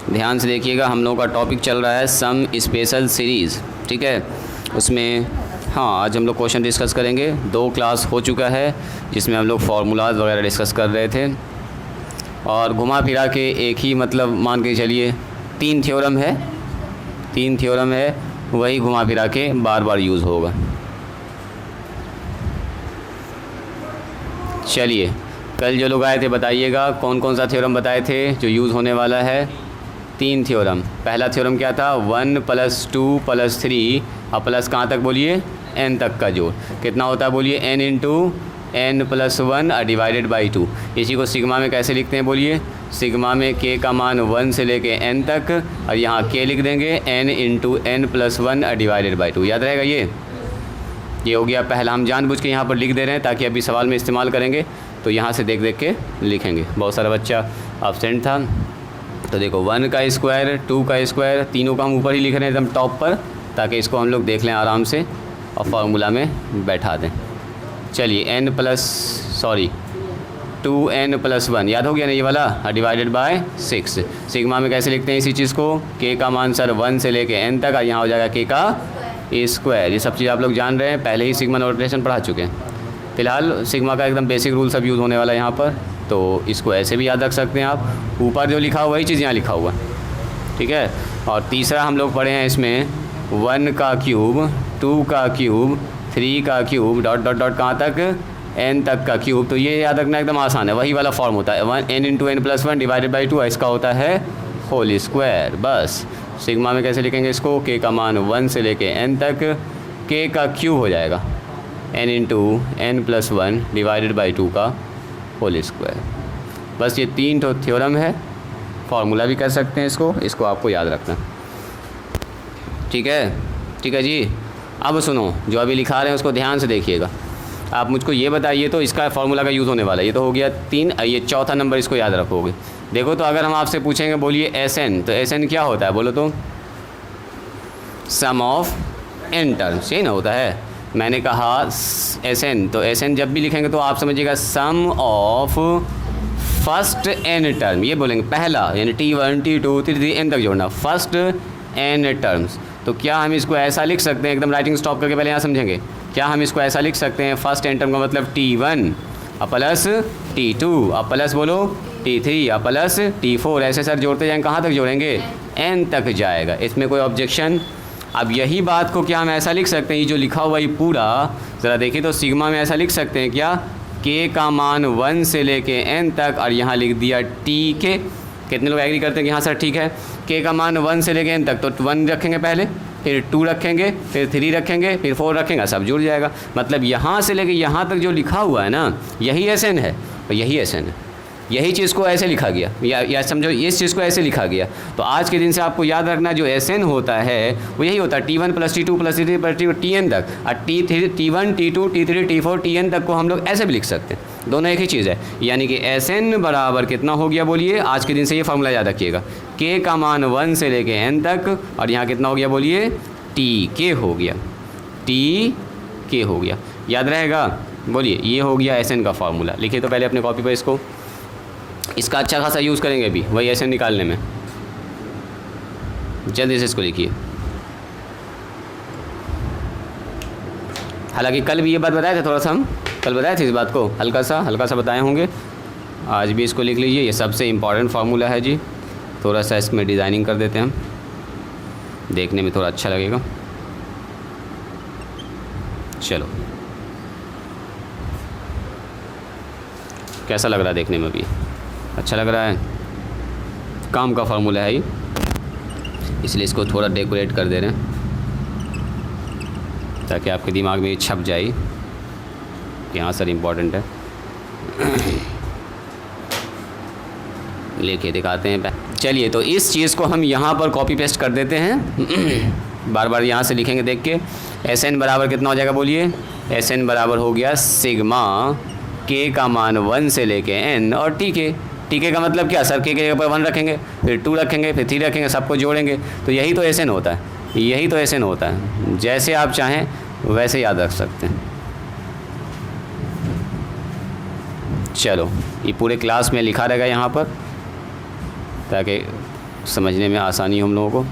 ध्यान से देखिएगा, हम लोगों का टॉपिक चल रहा है सम स्पेशल सीरीज़, ठीक है। उसमें हाँ, आज हम लोग क्वेश्चन डिस्कस करेंगे। 2 क्लास हो चुका है जिसमें हम लोग फार्मूलाज वगैरह डिस्कस कर रहे थे, और घुमा फिरा के एक ही मतलब मान के चलिए 3 थ्योरम है, 3 थ्योरम है, वही घुमा फिरा के बार बार यूज़ होगा। चलिए, कल जो लोग आए थे बताइएगा कौन कौन सा थ्योरम बताए थे जो यूज़ होने वाला है। 3 थ्योरम। पहला थ्योरम क्या था? 1 + 2 + 3 और प्लस कहाँ तक बोलिए? n तक का जोड़ कितना होता है बोलिए? n × n + 1 divided by 2। इसी को सिग्मा में कैसे लिखते हैं बोलिए? सिग्मा में k का मान 1 से लेके n तक, और यहाँ k लिख देंगे n × n + 1 डिवाइडेड बाई 2। याद रहेगा ये हो गया पहला। हम जानबूझ के यहाँ पर लिख दे रहे हैं ताकि अभी सवाल में इस्तेमाल करेंगे तो यहाँ से देख देख के लिखेंगे। बहुत सारा बच्चा एब्सेंट था, तो देखो 1 का स्क्वायर, 2 का स्क्वायर, तीनों का हम ऊपर ही लिख रहे हैं एकदम टॉप पर, ताकि इसको हम लोग देख लें आराम से और फार्मूला में बैठा दें। चलिए 2n + 1 याद हो गया ना ये वाला, डिवाइडेड बाय 6। सिग्मा में कैसे लिखते हैं इसी चीज़ को? k का मान सर 1 से लेके n तक, और यहाँ हो जाएगा k का स्क्वायर। ये सब चीज़ आप लोग जान रहे हैं, पहले ही सिग्मा नोटेशन पढ़ा चुके हैं। फिलहाल सिग्मा का एकदम बेसिक रूल सब यूज़ होने वाला है यहाँ पर, तो इसको ऐसे भी याद रख सकते हैं आप। ऊपर जो लिखा हुआ वही चीज़ यहाँ लिखा हुआ है, ठीक है। और तीसरा हम लोग पढ़े हैं इसमें 1 का क्यूब, 2 का क्यूब, 3 का क्यूब, डॉट डॉट डॉट कहाँ तक? n तक का क्यूब। तो ये याद रखना एकदम आसान है, वही वाला फॉर्म होता है n × n + 1 डिवाइडेड बाई 2, इसका होता है होल स्क्वायर। बस सिग्मा में कैसे लिखेंगे इसको? k का मान 1 से लेके n तक, k का क्यूब हो जाएगा n × n + 1 डिवाइडेड बाई 2 का होल स्क्वायर। बस ये 3 तो थ्योरम है, फार्मूला भी कर सकते हैं इसको आपको याद रखना, ठीक है जी। अब सुनो, जो अभी लिखा रहे हैं उसको ध्यान से देखिएगा। आप मुझको ये बताइए तो इसका फार्मूला का यूज़ होने वाला है। ये तो हो गया 3, ये चौथा नंबर इसको याद रखोगे। देखो तो अगर हम आपसे पूछेंगे बोलिए Sn, तो Sn क्या होता है बोलो तो? सम ऑफ n टर्म्स, यही ना होता है। मैंने कहा Sn, तो Sn जब भी लिखेंगे तो आप समझिएगा सम ऑफ फर्स्ट n टर्म, ये बोलेंगे पहला, यानी T1 T2 T3 n तक जोड़ना, फर्स्ट n टर्म्स। तो क्या हम इसको ऐसा लिख सकते हैं, एकदम राइटिंग स्टॉप करके पहले यहाँ समझेंगे, क्या हम इसको ऐसा लिख सकते हैं? फर्स्ट n टर्म का मतलब T1 प्लस T2 प्लस बोलो T3 प्लस T4, ऐसे सर जोड़ते जाएंगे, कहाँ तक जोड़ेंगे? n तक जाएगा। इसमें कोई ऑब्जेक्शन? अब यही बात को क्या हम ऐसा लिख सकते हैं, ये जो लिखा हुआ ये पूरा ज़रा देखिए तो सिग्मा में ऐसा लिख सकते हैं क्या? k का मान 1 से लेके n तक, और यहाँ लिख दिया Tk। कितने लोग एग्री करते हैं कि हाँ सर ठीक है, k का मान 1 से लेके n तक, तो 1 रखेंगे पहले, फिर 2 रखेंगे, फिर 3 रखेंगे, फिर 4 रखेंगे, सब जुड़ जाएगा। मतलब यहाँ से लेके यहाँ तक जो लिखा हुआ है ना, यही Sn है, तो यही Sn है। यही चीज़ को ऐसे लिखा गया, या समझो इस चीज़ को ऐसे लिखा गया। तो आज के दिन से आपको याद रखना जो Sn होता है वो यही होता है, T1 + T2 + T3 + Tn तक, और T1 T2 T3 T4 Tn तक को हम लोग ऐसे भी लिख सकते हैं। दोनों एक ही चीज़ है, यानी कि Sn बराबर कितना हो गया बोलिए? आज के दिन से ये फार्मूला याद रखिएगा, k का मान 1 से लेके n तक, और यहाँ कितना हो गया बोलिए? Tk हो गया, Tk हो गया। याद रहेगा? बोलिए, ये हो गया Sn का फार्मूला। लिखिए तो पहले अपने कॉपी पर इसको, इसका अच्छा खासा यूज़ करेंगे अभी वही Sn निकालने में। जल्दी से इसको लिखिए। हालांकि कल भी ये बात बताए थे, थोड़ा सा हम कल बताए थे इस बात को, हल्का सा बताए होंगे। आज भी इसको लिख लीजिए, ये सबसे इम्पॉर्टेंट फार्मूला है जी। थोड़ा सा इसमें डिज़ाइनिंग कर देते हैं हम, देखने में थोड़ा अच्छा लगेगा। चलो, कैसा लग रहा है देखने में? भी अच्छा लग रहा है। काम का फार्मूला है ये, इसलिए इसको थोड़ा डेकोरेट कर दे रहे हैं ताकि आपके दिमाग में ये छप जाए कि हाँ सर इम्पोर्टेंट है। लेके दिखाते हैं। चलिए, तो इस चीज़ को हम यहाँ पर कॉपी पेस्ट कर देते हैं। बार बार यहाँ से लिखेंगे देख के। Sn बराबर कितना हो जाएगा बोलिए? Sn बराबर हो गया सिग्मा k का मान 1 से लेके n और Tk का मतलब क्या सर? k के जगह पर 1 रखेंगे, फिर 2 रखेंगे, फिर 3 रखेंगे, सबको जोड़ेंगे, तो यही तो Sn होता है, यही तो Sn होता है। जैसे आप चाहें वैसे याद रख सकते हैं। चलो, ये पूरे क्लास में लिखा रहेगा यहाँ पर, ताकि समझने में आसानी हो हम लोगों को।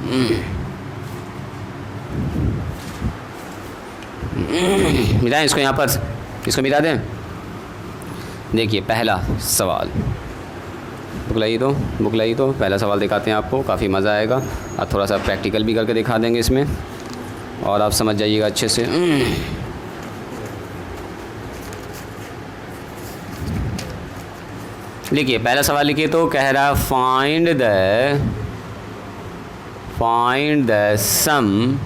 मिटाएं इसको, यहाँ पर इसको मिटा दें। देखिए पहला सवाल, बुक लाइए तो पहला सवाल दिखाते हैं आपको, काफ़ी मज़ा आएगा। और थोड़ा सा प्रैक्टिकल भी करके दिखा देंगे इसमें, और आप समझ जाइएगा अच्छे से। लिखिए पहला सवाल, लिखिए तो कह रहा find the sum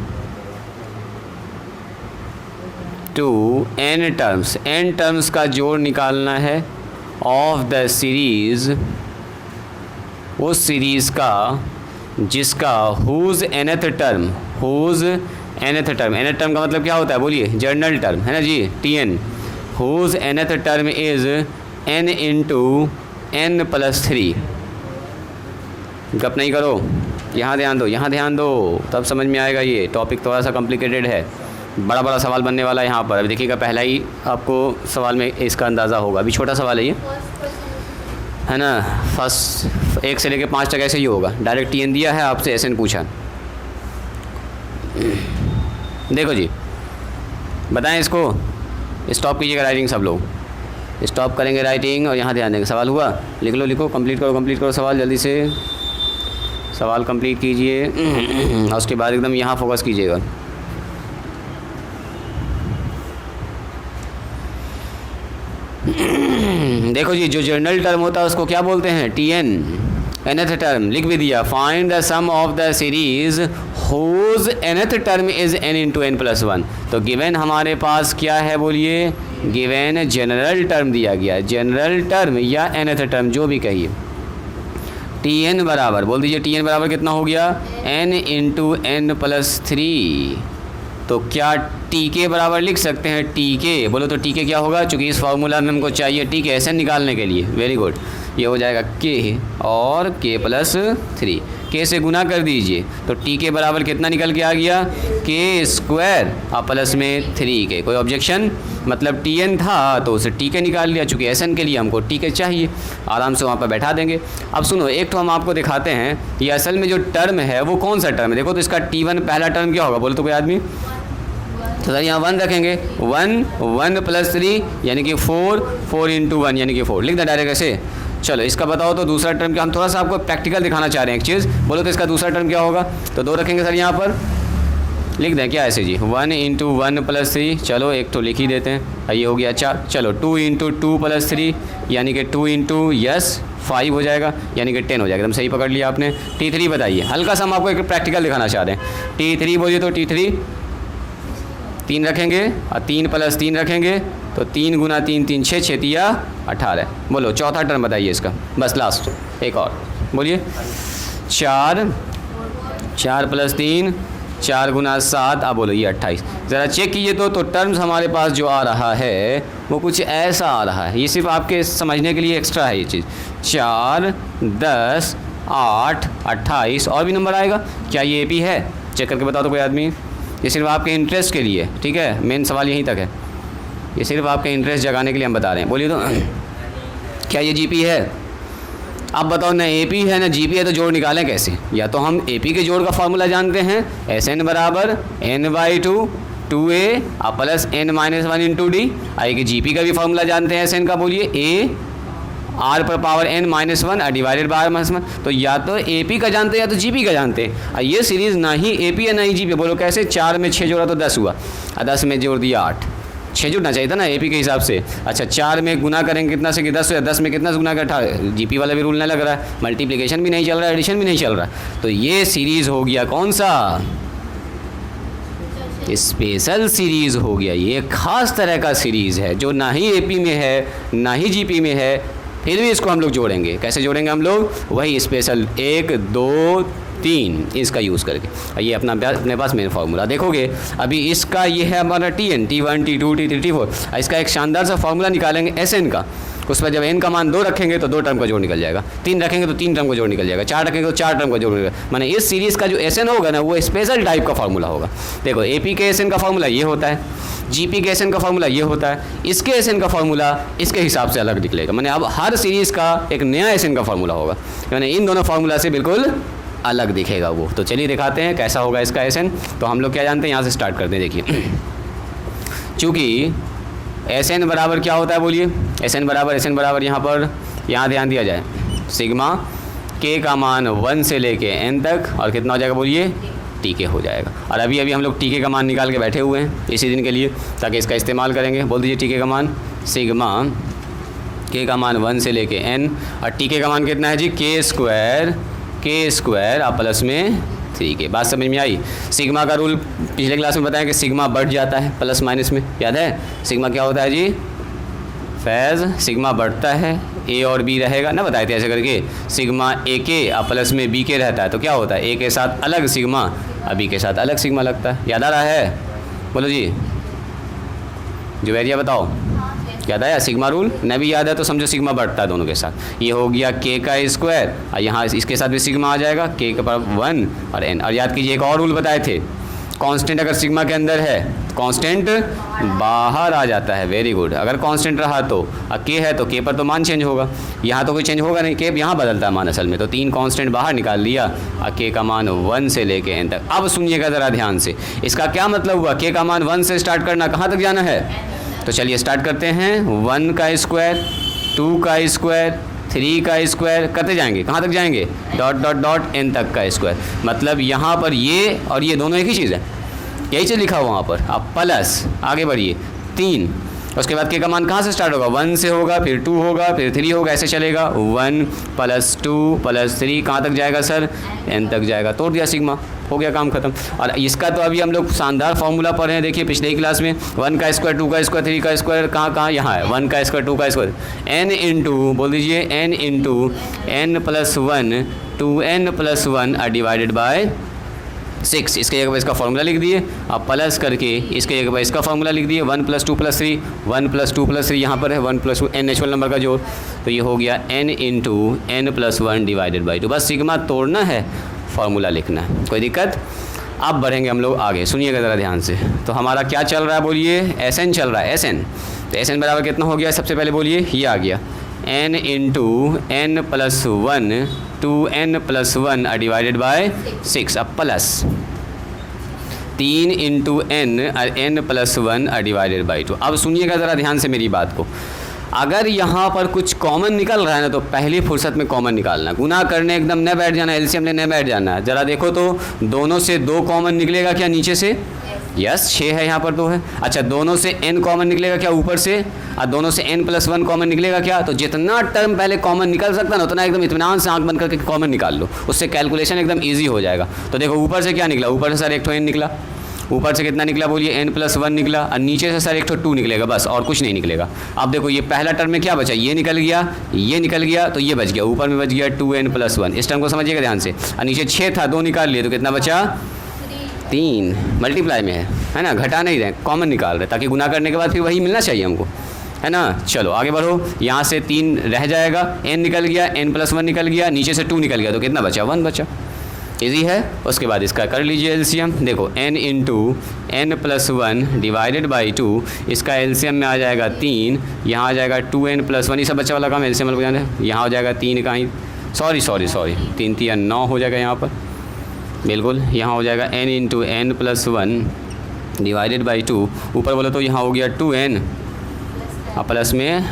to n terms का जोड़ निकालना है ऑफ द सीरीज़, उस सीरीज़ का जिसका हुज nth टर्म का मतलब क्या होता है बोलिए, जर्नल टर्म है ना जी, tn, whose nth term is n into n+3। गप नहीं करो, यहाँ ध्यान दो तब समझ में आएगा। ये टॉपिक थोड़ा सा कॉम्प्लिकेटेड है, बड़ा सवाल बनने वाला है यहाँ पर। अभी देखिएगा पहला ही आपको सवाल में इसका अंदाज़ा होगा। अभी छोटा सवाल है ये, है ना, फर्स्ट 1 से लेकर 5 तक ऐसे ही होगा। डायरेक्ट tn दिया है, आपसे SN पूछा। देखो जी, बताएं इसको, स्टॉप कीजिएगा राइटिंग, सब लोग स्टॉप करेंगे राइटिंग और यहाँ ध्यान देंगे। सवाल हुआ, लिखो, कंप्लीट करो सवाल जल्दी से, सवाल कंप्लीट कीजिए और उसके बाद एकदम यहाँ फोकस कीजिएगा। देखो जी, जो जर्नल टर्म होता है उसको क्या बोलते हैं, tn, nth टर्म लिख भी दिया। Find the sum of the series whose nth term is n into n+1। तो गिवन हमारे पास क्या है बोलिए, गिवन जनरल टर्म दिया गया, जनरल टर्म या nth टर्म जो भी कहिए। tn बराबर, बोल दीजिए tn बराबर कितना हो गया, n इंटू n+3। तो क्या tk बराबर लिख सकते हैं, tk बोलो तो tk क्या होगा, चूँकि इस फार्मूला में हमको चाहिए tk ऐसे निकालने के लिए, वेरी गुड, ये हो जाएगा k और k+3, k से गुना कर दीजिए तो tk बराबर कितना निकल के आ गया, k² और प्लस में 3k। कोई ऑब्जेक्शन, मतलब tn था तो उसे tk निकाल लिया, चूँकि SN के लिए हमको tk चाहिए, आराम से वहाँ पर बैठा देंगे। अब सुनो, एक तो हम आपको दिखाते हैं ये असल में जो टर्म है वो कौन सा टर्म है। देखो तो इसका t1 पहला टर्म क्या होगा, बोलो तो कोई आदमी, तो सर यहाँ 1 रखेंगे, 1+3 यानी कि 4 इंटू 1 यानी कि 4, लिख दें डायरेक्ट ऐसे। चलो इसका बताओ तो दूसरा टर्म क्या, हम थोड़ा सा आपको प्रैक्टिकल दिखाना चाह रहे हैं एक चीज़, बोलो तो इसका दूसरा टर्म क्या होगा। तो 2 रखेंगे सर यहाँ पर, लिख दें क्या ऐसे जी, 1 इंटू 1+3, चलो एक तो लिख ही देते हैं, ये हो गया 4। चलो 2 इंटू 2+3 यानी कि 2 इंटू 5 हो जाएगा, यानी कि 10 हो जाएगा, एकदम सही पकड़ लिया आपने। t3 बताइए, हल्का सा हम आपको एक प्रैक्टिकल दिखाना चाह रहे हैं। t3 बोलिए तो t3 3 रखेंगे और 3+3 रखेंगे तो 3 गुना 3 3 6 6 तिया 18। बोलो चौथा टर्म बताइए इसका, बस लास्ट एक और बोलिए, 4 + 3 4 गुना 7, अब बोलो ये 28। ज़रा चेक कीजिए तो टर्म्स हमारे पास जो आ रहा है वो कुछ ऐसा आ रहा है, ये सिर्फ आपके समझने के लिए एक्स्ट्रा है ये चीज़। 4 10 8 28 और भी नंबर आएगा, क्या ये AP है, चेक करके बताओ तो कोई आदमी। ये सिर्फ आपके इंटरेस्ट के लिए, ठीक है, मेन सवाल यहीं तक है, ये सिर्फ आपके इंटरेस्ट जगाने के लिए हम बता रहे हैं। बोलिए तो क्या ये GP है, अब बताओ, ना AP है ना GP है, तो जोड़ निकालें कैसे। या तो हम AP के जोड़ का फार्मूला जानते हैं, SN बराबर n/2 2a और प्लस n-1 इंटू डी। आई कि GP का भी फार्मूला जानते हैं SN का, बोलिए a r पर power n-1 divided by r-1। तो या तो AP का जानते हैं या तो GP का जानते हैं। और ये सीरीज़ ना ही AP है ना ही GP। बोलो कैसे, 4 में 6 जोड़ा तो 10 हुआ, और 10 में जोड़ दिया 8, 6 जुड़ना चाहिए था ना AP के हिसाब से। अच्छा 4 में गुना करेंगे कितना से कि 10 हो, 10 में कितना से गुना कर 18। GP वाला भी रूल नहीं लग रहा है, मल्टीप्लिकेशन भी नहीं चल रहा है, एडिशन भी नहीं चल रहा है। तो ये सीरीज़ हो गया कौन सा, स्पेशल सीरीज़ हो गया। ये खास तरह का सीरीज़ है जो ना ही AP में है ना ही GP में है, फिर भी इसको हम लोग जोड़ेंगे। कैसे जोड़ेंगे हम लोग, वही स्पेशल 1 2 3 इसका यूज़ करके। ये अपने पास मेन फार्मूला देखोगे, अभी इसका ये है हमारा T1 T2 T3 T4। इसका एक शानदार सा फार्मूला निकालेंगे SN का, उस पर जब n का मान 2 रखेंगे तो 2 टर्म का जोड़ निकल जाएगा, 3 रखेंगे तो 3 टर्म का जोड़ निकल जाएगा, 4 रखेंगे तो 4 टर्म का जोड़ निकल। माने इस सीरीज़ का जो SN होगा ना वो स्पेशल टाइप का फार्मूला होगा। देखो AP के SN का फार्मूला ये होता है, GP के SN का फार्मूला ये होता है, इसके SN का फार्मूला इसके हिसाब से अलग निकलेगा। मैंने अब हर सीरीज़ का एक नया SN का फार्मूला होगा, यानी इन दोनों फार्मूला से बिल्कुल अलग दिखेगा वो। तो चलिए दिखाते हैं कैसा होगा इसका एस एन। तो हम लोग क्या जानते हैं, यहाँ से स्टार्ट करते हैं। देखिए चूँकि एस एन बराबर क्या होता है बोलिए, एस एन बराबर यहाँ ध्यान दिया जाए सिग्मा के का मान 1 से लेके एन तक और कितना हो जाएगा बोलिए, टी के हो जाएगा। और अभी हम लोग टी के का मान निकाल के बैठे हुए हैं इसी दिन के लिए, ताकि इसका इस्तेमाल करेंगे। बोल दीजिए टी के का मान, सिग्मा के का मान 1 से लेके एन और टी के का मान कितना है जी, के स्क्वायर आप प्लस में 3 बात समझ में आई। सिग्मा का रूल पिछले क्लास में बताया कि सिग्मा बढ़ जाता है प्लस माइनस में, याद है। सिग्मा क्या होता है जी, फैज़ सिग्मा बढ़ता है, ए और बी रहेगा ना, बताए थे ऐसे करके। सिग्मा ए के और प्लस में बी के रहता है तो क्या होता है, ए के साथ अलग सिग्मा और बी के साथ अलग सिग्मा लगता है। याद आ रहा है, बोलो जी जुवैरिया बताओ, याद आया सिग्मा रूल? नहीं भी याद है तो समझो सिग्मा बढ़ता है दोनों के साथ। ये हो गया के का स्क्वायर और यहाँ इसके साथ भी सिग्मा आ जाएगा, के के पावर 1 और एन। और याद कीजिए एक और रूल बताए थे, कांस्टेंट अगर सिग्मा के अंदर है कांस्टेंट बाहर आ जाता है। Very good. अगर कांस्टेंट रहा तो के है तो के पर तो मान चेंज होगा, यहाँ तो कोई चेंज होगा नहीं, के यहाँ बदलता है मान असल में। तो 3 कांस्टेंट बाहर निकाल लिया और के का मान 1 से लेके एन तक। अब सुनिएगा ज़रा ध्यान से, इसका क्या मतलब हुआ, के का मान 1 से स्टार्ट करना, कहाँ तक जाना है। तो चलिए स्टार्ट करते हैं। 1 का स्क्वायर, 2 का स्क्वायर, 3 का स्क्वायर, करते जाएंगे कहाँ तक जाएंगे, डॉट डॉट डॉट एन तक का स्क्वायर। मतलब यहाँ पर ये और ये दोनों एक ही चीज़ है, यही चीज़ लिखा हुआ वहाँ पर। आप प्लस आगे बढ़िए 3, उसके बाद के का मान कहाँ से स्टार्ट होगा, 1 से होगा, फिर 2 होगा, फिर 3 होगा, ऐसे चलेगा। 1 + 2 + 3 कहाँ तक जाएगा सर, एन तक जाएगा। तोड़ दिया सिग्मा, हो गया काम खत्म। और इसका तो अभी हम लोग शानदार फॉर्मूला पढ़े हैं, देखिए पिछले ही क्लास में। 1 का स्क्वायर, 2 का स्क्वायर, 3 का स्क्वायर कहाँ यहाँ है, 1 का स्क्वायर, 2 का स्क्वायर, n इंटू बोल दीजिए n into n + 1 2n + 1 divided by 6। इसके जगह पर इसका फॉर्मूला लिख दिए, आप प्लस करके इसके जगह पर इसका फॉर्मूला लिख दिए। 1 + 2 + 3, 1 + 2 + 3 यहाँ पर है, 1 + 2 n नेचुरल नंबर का जोड़। तो ये हो गया n into n + 1 divided by 2। बस सिग्मा तोड़ना है, फार्मूला लिखना है, कोई दिक्कत। अब बढ़ेंगे हम लोग आगे, सुनिएगा ज़रा ध्यान से। तो हमारा क्या चल रहा है बोलिए, एस एन चल रहा है, एस एन। तो एस एन बराबर कितना हो गया, सबसे पहले बोलिए, ये आ गया n into n + 1 2n + 1 divided by 6। अब प्लस 3 इंटू n और n + 1 डिवाइडेड बाई 2। अब सुनिएगा ज़रा ध्यान से मेरी बात को, अगर यहाँ पर कुछ कॉमन निकल रहा है ना तो पहली फुर्सत में कॉमन निकालना, गुना करने एकदम न बैठ जाना, एलसीएम लेने बैठ जाना। ज़रा देखो तो दोनों से 2 कॉमन निकलेगा क्या नीचे से, यस 6 है यहाँ पर 2 है। अच्छा दोनों से n कॉमन निकलेगा क्या ऊपर से, और दोनों से n + 1 कॉमन निकलेगा क्या। तो जितना टर्म पहले कॉमन निकल सकता ना उतना एकदम इत्मीनान से आंख बंद करके कॉमन निकाल लो, उससे कैलकुलेशन एकदम ईजी हो जाएगा। तो देखो ऊपर से क्या निकला, ऊपर से सर एक तो n निकला, ऊपर से कितना निकला बोलिए, n + 1 निकला, और नीचे से सर एक तो 2 निकलेगा, बस और कुछ नहीं निकलेगा। अब देखो ये पहला टर्म में क्या बचा, ये निकल गया, ये निकल गया, तो ये बच गया, ऊपर में बच गया 2n + 1। इस टर्म को समझिएगा ध्यान से। और नीचे 6 था, 2 निकाल लिए तो कितना बचा, 3 मल्टीप्लाई में है ना, घटा नहीं रहे, कॉमन निकाल रहे, ताकि गुना करने के बाद फिर वही मिलना चाहिए हमको, है ना। चलो आगे बढ़ो, यहाँ से 3 रह जाएगा, n निकल गया, n + 1 निकल गया, नीचे से 2 निकल गया, तो कितना बचा, 1 बचा। इजी है। उसके बाद इसका कर लीजिए एलसीएम। देखो n into n + 1 divided by 2, इसका एलसीएम में आ जाएगा 3, यहाँ आ जाएगा 2n + 1, ये सब बच्चा वाला काम एलसीएम वाला जाना है। यहाँ हो जाएगा 3 का ही, सॉरी 3 3 9 हो जाएगा यहाँ पर, बिल्कुल। यहाँ हो जाएगा n into n + 1 divided by 2, ऊपर बोलो तो यहाँ हो गया 2n और प्लस में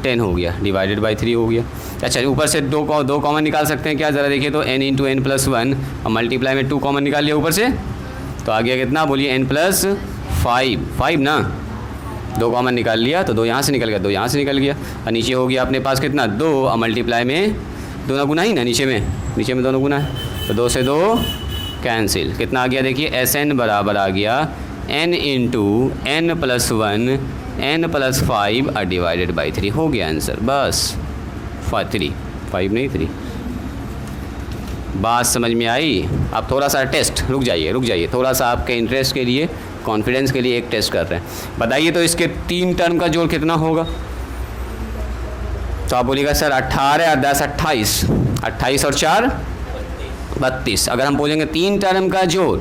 10 हो गया, डिवाइडेड बाई 3 हो गया। अच्छा ऊपर से 2 कॉमन निकाल सकते हैं क्या, ज़रा देखिए तो n इंटू n + 1 और मल्टीप्लाई में 2 कॉमन निकाल लिया ऊपर से, तो आ गया कितना बोलिए, n + 5 ना, 2 कॉमन निकाल लिया तो 2 यहाँ से निकल गया, 2 यहाँ से निकल गया, और नीचे हो गया अपने पास कितना 2 और मल्टीप्लाई में दोनों गुना ही ना, नीचे में दोनों गुना है, तो 2 से 2 कैंसिल। कितना आ गया देखिए, SN बराबर आ गया n into n + 1 n + 5 divided by 3, हो गया आंसर, बस 5 नहीं 3। बात समझ में आई। आप थोड़ा सा टेस्ट, रुक जाइए थोड़ा सा, आपके इंटरेस्ट के लिए, कॉन्फिडेंस के लिए एक टेस्ट कर रहे हैं। बताइए तो इसके 3 टर्म का जोड़ कितना होगा। तो आप बोलिएगा सर 18 और 10 28, 28 और 4 32। अगर हम बोलेंगे 3 टर्म का जोड़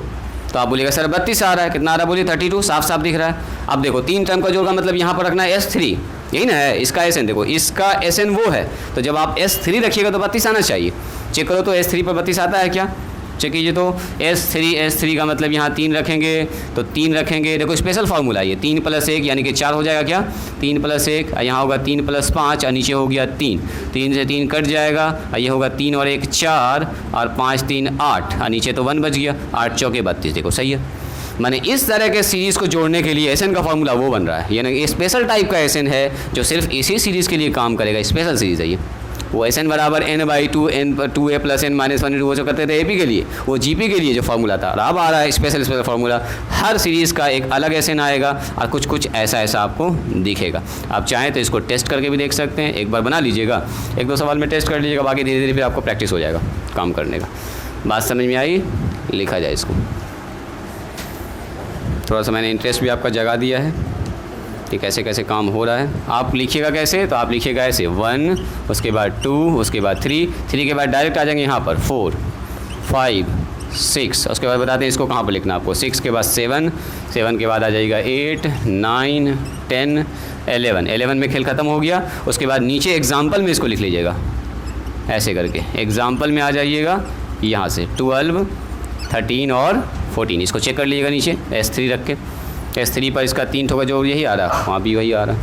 तो आप बोलिएगा सर 32 आ रहा है, कितना आ रहा है बोलिए 32, साफ दिख रहा है। अब देखो 3 टर्म का जोड़ का मतलब यहाँ पर रखना है S3, यही ना है, इसका SN, देखो इसका SN वो है, तो जब आप S3 रखिएगा तो 32 आना चाहिए। चेक करो तो S3 पर 32 आता है क्या, चेक कीजिए तो S3 का मतलब यहाँ 3 रखेंगे तो 3 रखेंगे, देखो स्पेशल फार्मूला ये 3 + 1 यानी कि 4 हो जाएगा क्या, 3 + 1, यहाँ होगा 3 + 5 और नीचे हो गया 3, 3 से 3 कट जाएगा और ये होगा 3 और 1 4 और 5 3 8 और नीचे तो 1 बच गया, 8 चौके 32, देखो सही है। माने इस तरह के सीरीज़ को जोड़ने के लिए SN का फार्मूला वो बन रहा है, यानी स्पेशल टाइप का SN है जो सिर्फ इसी सीरीज़ के लिए काम करेगा, स्पेशल सीरीज़ है ये। वो SN बराबर n/2 n/2a + n - 1 वो जो करते थे AP के लिए, वो GP के लिए जो फार्मूला था, और अब आ रहा है स्पेशल फार्मूला। हर सीरीज़ का एक अलग SN आएगा और कुछ कुछ ऐसा आपको दिखेगा। आप चाहें तो इसको टेस्ट करके भी देख सकते हैं, एक बार बना लीजिएगा, 1-2 सवाल में टेस्ट कर लीजिएगा, बाकी धीरे धीरे फिर आपको प्रैक्टिस हो जाएगा काम करने का। बात समझ में आई, लिखा जाए इसको। थोड़ा सा मैंने इंटरेस्ट भी आपका जगा दिया है कि कैसे कैसे काम हो रहा है। आप लिखिएगा कैसे, तो आप लिखिएगा ऐसे 1, उसके बाद 2, उसके बाद 3 के बाद डायरेक्ट आ जाएंगे यहाँ पर 4 5 6, उसके बाद बताते हैं इसको कहाँ पर लिखना आपको। 6 के बाद 7 के बाद आ जाएगा 8 9 10 11 में खेल ख़त्म हो गया। उसके बाद नीचे एग्जाम्पल में इसको लिख लीजिएगा ऐसे करके, एग्जाम्पल में आ जाइएगा यहाँ से 12 13 और 14, इसको चेक कर लीजिएगा नीचे S3 रख के। S3 पर इसका 3 ठोका जो यही आ रहा, वहाँ भी वही आ रहा।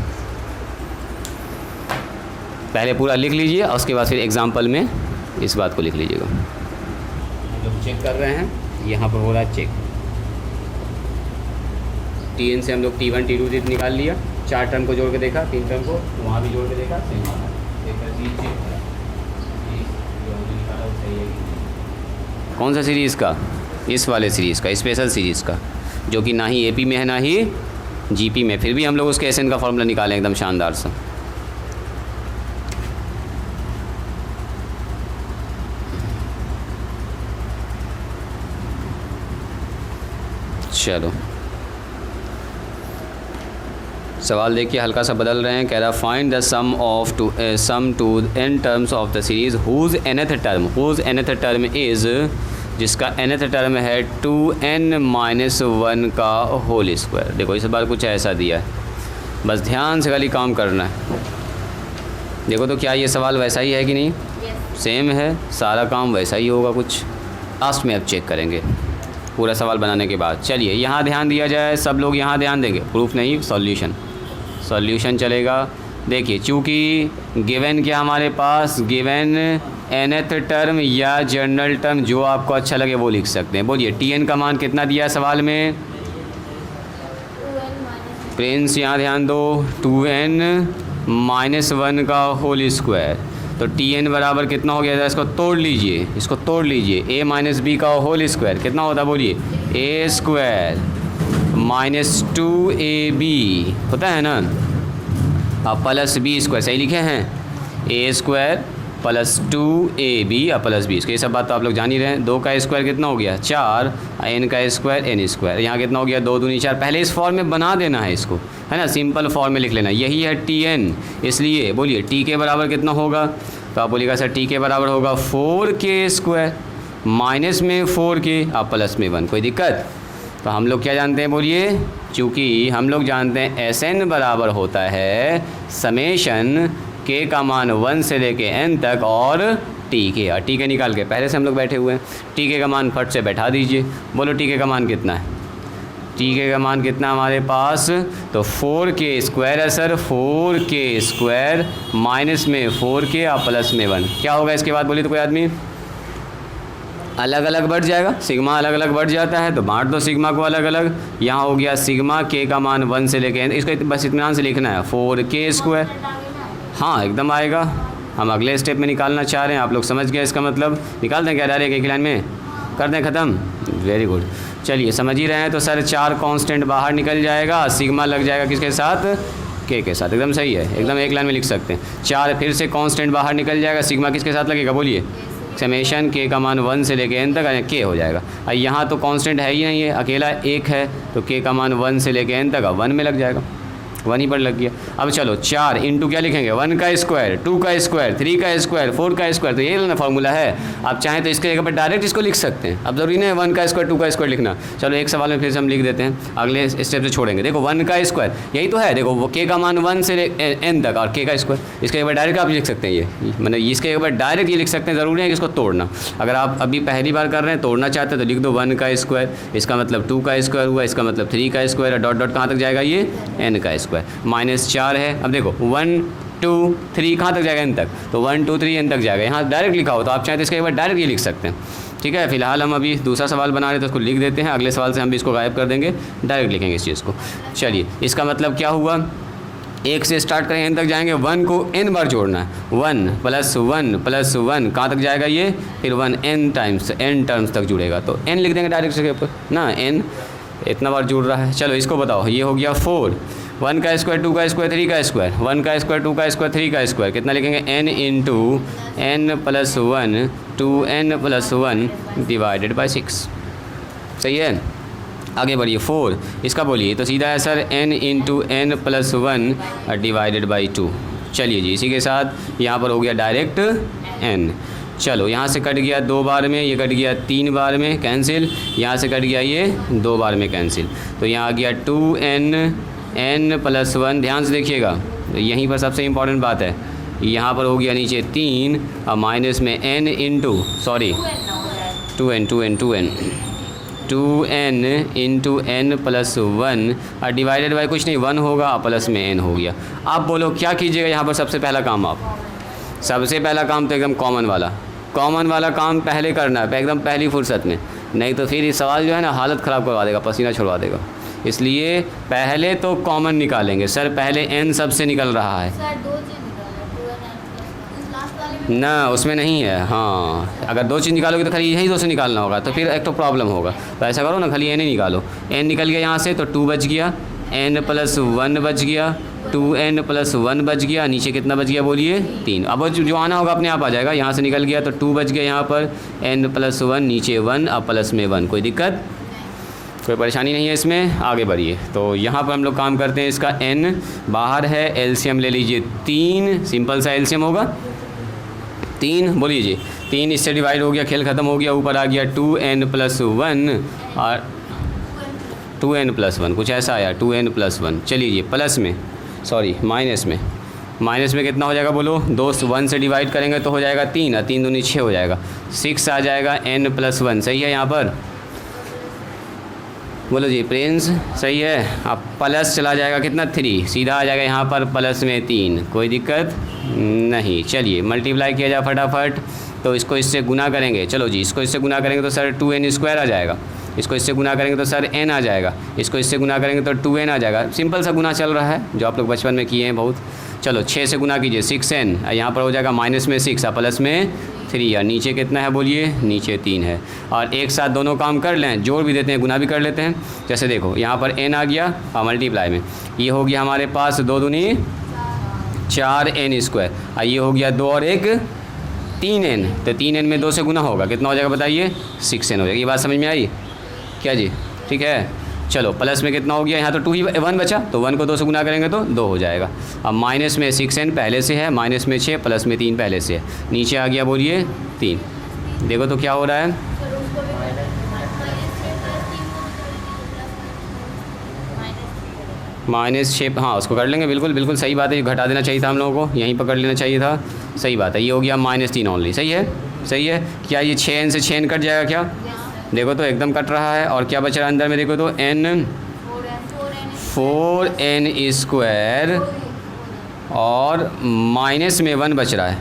पहले पूरा लिख लीजिए और उसके बाद फिर एग्जाम्पल में इस बात को लिख लीजिएगा। हम लोग चेक कर रहे हैं, यहाँ पर हो रहा है चेक। TN से हम लोग T1 T2 T3 निकाल लिया, 4 टर्म को जोड़ के देखा, 3 टर्म को वहाँ भी जोड़ के देखा, सही आ रहा। कौन सा सीरीज़ का, इस वाले सीरीज़ का, स्पेशल सीरीज़ का, जो कि ना ही AP में है ना ही GP में, फिर भी हम लोग उसके SN का फॉर्मूला निकालें एकदम शानदार सा। चलो सवाल देखिए, हल्का सा बदल रहे हैं। कह रहा find the sum to n terms of the series whose nth term is, जिसका nth टर्म है 2n-1 का होल स्क्वायर। देखो इस बार कुछ ऐसा दिया है, बस ध्यान से खाली काम करना है। देखो तो क्या ये सवाल वैसा ही है कि नहीं, सेम है, सारा काम वैसा ही होगा कुछ। लास्ट में अब चेक करेंगे पूरा सवाल बनाने के बाद। चलिए यहाँ ध्यान दिया जाए, सब लोग यहाँ ध्यान देंगे, प्रूफ नहीं सॉल्यूशन चलेगा। देखिए चूँकि गिवन क्या हमारे पास, गिवन nth टर्म या जनरल टर्म जो आपको अच्छा लगे वो लिख सकते हैं। बोलिए Tn का मान कितना दिया है सवाल में, प्रिंस यहाँ ध्यान दो, 2n-1 का होल स्क्वायर। तो Tn बराबर कितना हो गया, इसको तोड़ लीजिए, a - b का होल स्क्वायर कितना होता है, बोलिए a² - 2ab होता है ना, अब +b², सही लिखे हैं, a² + 2ab और +b। ये सब बात तो आप लोग जान ही रहे हैं। 2 का स्क्वायर कितना हो गया 4, n का स्क्वायर n², यहाँ कितना हो गया 2 दूनी 4। पहले इस फॉर्म में बना देना है इसको, है ना, सिंपल फॉर्म में लिख लेना। यही है Tn, इसलिए बोलिए t के बराबर कितना होगा, तो आप बोलिएगा सर t के बराबर होगा 4k² माइनस में 4k और प्लस में 1। कोई दिक्कत, तो हम लोग क्या जानते हैं, बोलिए, चूँकि हम लोग जानते हैं SN बराबर होता है समेशन k का मान 1 से लेके n तक और tk, और tk निकाल के पहले से हम लोग बैठे हुए हैं। tk का मान फट से बैठा दीजिए, बोलो tk का मान कितना है, tk का मान कितना हमारे पास, तो 4k² है सर, 4k² माइनस में 4k और प्लस में 1। क्या होगा इसके बाद, बोलिए तो कोई आदमी, अलग अलग बढ़ जाएगा, सिग्मा अलग अलग बढ़ जाता है तो बांट दो सिग्मा को अलग अलग। यहाँ हो गया सिग्मा k का मान 1 से लेके n, इसको बस इत्मीनान से लिखना है 4k²। हाँ एकदम आएगा, हम अगले स्टेप में निकालना चाह रहे हैं, आप लोग समझ गए इसका मतलब। निकाल दें क्या डायरेक्ट एक लाइन में, कर दें ख़त्म, वेरी गुड। चलिए समझ ही रहे हैं, तो सर 4 कांस्टेंट बाहर निकल जाएगा, सिग्मा लग जाएगा किसके साथ, k के साथ। एकदम सही है, एकदम एक लाइन में लिख सकते हैं। 4 फिर से कांस्टेंट बाहर निकल जाएगा, सिग्मा किसके साथ लगेगा, बोलिए समेशन k का मान 1 से लेके n तक k हो जाएगा। और यहाँ तो कांस्टेंट है ही नहीं है, अकेला 1 है, तो k का मान 1 से लेके n तक 1 में लग जाएगा। 1 ही पर लग गया। अब चलो 4 इंटू क्या लिखेंगे, 1 का स्क्वायर, 2 का स्क्वायर, 3 का स्क्वायर, 4 का स्क्वायर, तो ये ना फॉर्मूला है। आप चाहें तो इसके जगह पर डायरेक्ट इसको लिख सकते हैं, अब ज़रूरी नहीं है 1 का स्क्वायर 2 का स्क्वायर लिखना। चलो एक सवाल में फिर से हम लिख देते हैं, अगले स्टेप से छोड़ेंगे। देखो 1 का स्क्वायर यही तो है, देखो वो के का मान 1 से n तक, और के का स्क्वायर, इसके जगह पर डायरेक्ट आप लिख सकते हैं, ये मतलब इसके जगह पर डायरेक्ट ये लिख सकते हैं, ज़रूरी है कि इसको तोड़ना। अगर आप अभी पहली बार कर रहे हैं, तोड़ना चाहते हैं तो लिख दो 1 का स्क्वायर, इसका मतलब 2 का स्क्वायर हुआ, इसका मतलब 3 का स्क्वायर, डॉट डॉट कहाँ तक जाएगा, ये n का स्क्वायर, -4 है। अब देखो 1 2 3 कहाँ तक जाएगा, n तक, तो 1 2 3 n तक जाएगा। यहाँ डायरेक्ट लिखा हो तो आप चाहें तो इसके एक बार डायरेक्ट ये लिख सकते हैं। ठीक है, फिलहाल हम अभी दूसरा सवाल बना रहे हैं तो उसको लिख देते हैं, अगले सवाल से हम भी इसको गायब कर देंगे, डायरेक्ट लिखेंगे इस चीज़ को। चलिए, इसका मतलब क्या हुआ, 1 से स्टार्ट करें n तक जाएंगे, 1 को n बार जोड़ना है, 1 + 1 + 1 कहाँ तक जाएगा ये, फिर 1 n टाइम्स n टर्म्स तक जुड़ेगा, तो n लिख देंगे डायरेक्ट इसके ऊपर ना, n इतना बार जुड़ रहा है। चलो इसको बताओ, ये हो गया 4, 1 का स्क्वायर 2 का स्क्वायर 3 का स्क्वायर, 1 का स्क्वायर 2 का स्क्वायर 3 का स्क्वायर, कितना लिखेंगे, n into n + 1 2n + 1 divided by 6। सही है, आगे बढ़िए। 4 इसका बोलिए, तो सीधा है sir n into n + 1 divided by 2। चलिए जी, इसी के साथ यहाँ पर हो गया डायरेक्ट n। चलो यहाँ से कट गया 2 बार में, ये कट गया 3 बार में कैंसिल, यहाँ से कट गया ये 2 बार में कैंसिल, तो यहाँ आ गया 2n n + 1। ध्यान से देखिएगा, तो यहीं पर सबसे इम्पॉर्टेंट बात है, यहाँ पर हो गया नीचे 3 और माइनस में n into 2n into n + 1 और डिवाइडेड बाई कुछ नहीं 1 होगा, प्लस में n हो गया। आप बोलो क्या कीजिएगा यहाँ पर, सबसे पहला काम आप, सबसे पहला काम तो एकदम कॉमन वाला काम पहले करना है, एकदम पहली फुर्सत में, नहीं तो फिर ये सवाल जो है ना हालत ख़राब करवा देगा, पसीना छुड़वा देगा। इसलिए पहले तो कॉमन निकालेंगे। सर पहले n सबसे निकल रहा है सर 2 चीज़ निकाला, 2n लास्ट वाले में ना, उसमें नहीं है। हाँ, अगर 2 चीज़ निकालोगे तो खाली यही 2 से निकालना होगा, तो फिर एक तो प्रॉब्लम होगा। तो ऐसा करो ना, खाली n ही निकालो, n निकल गया यहाँ से तो 2 बच गया, n + 1 बच गया, 2n + 1 बच गया, नीचे कितना बच गया बोलिए 3। अब जो आना होगा अपने आप आ जाएगा, यहाँ से निकल गया तो 2 बच गया यहाँ पर, n + 1 नीचे 1 अब प्लस में 1, कोई दिक्कत कोई परेशानी नहीं है इसमें। आगे बढ़िए, तो यहाँ पर हम लोग काम करते हैं, इसका n बाहर है, एलसीएम ले लीजिए 3, सिंपल सा एलसीएम होगा 3, बोलिए जी 3, इससे डिवाइड हो गया, खेल ख़त्म हो गया, ऊपर आ गया 2n + 1 और 2n + 1 कुछ ऐसा आया, 2n + 1। चलिए जी, प्लस में सॉरी माइनस में कितना हो जाएगा बोलो, 2 1 से डिवाइड करेंगे तो हो जाएगा 3 और 3 दूनी 6 हो जाएगा, 6 आ जाएगा n + 1। सही है यहाँ पर, बोलो जी प्रिंस सही है। अब प्लस चला जाएगा कितना 3, सीधा आ जाएगा यहाँ पर प्लस में 3, कोई दिक्कत नहीं। चलिए मल्टीप्लाई किया जाए फटाफट, तो इसको इससे गुना करेंगे, चलो जी इसको इससे गुना करेंगे तो सर 2n² आ जाएगा, इसको इससे गुना करेंगे तो सर n आ जाएगा, इसको इससे गुना करेंगे तो 2n आ जाएगा। सिंपल सा गुना चल रहा है जो आप लोग बचपन में किए हैं बहुत। चलो 6 से गुना कीजिए 6n, यहाँ पर हो जाएगा माइनस में 6 और प्लस में 3 और नीचे कितना है बोलिए, नीचे 3 है। और एक साथ दोनों काम कर लें, जोड़ भी देते हैं गुना भी कर लेते हैं। जैसे देखो यहाँ पर n आ गया और मल्टीप्लाई में ये हो गया हमारे पास 2 दूनी 4n² और ये हो गया 2 और 1 3n, तो 3n में 2 से गुना होगा, कितना हो जाएगा बताइए 6n हो जाएगा। ये बात समझ में आई क्या जी, ठीक है। चलो प्लस में कितना हो गया, यहाँ तो 2 ही 1 बचा, तो 1 को 2 से गुना करेंगे तो 2 हो जाएगा। अब माइनस में 6n पहले से है, माइनस में 6, प्लस में 3 पहले से है, नीचे आ गया बोलिए 3। देखो तो क्या हो रहा है, सर उसको भी -6, हाँ उसको कर लेंगे, बिल्कुल सही बात है, घटा देना चाहिए था हम लोगों को, यहीं पकड़ लेना चाहिए था, सही बात है। ये हो गया -3 ओनली, सही है। क्या ये 6n से 6n कट जाएगा क्या, देखो तो एकदम कट रहा है। और क्या बच रहा है अंदर में, देखो तो n 4n² और माइनस में 1 बच रहा है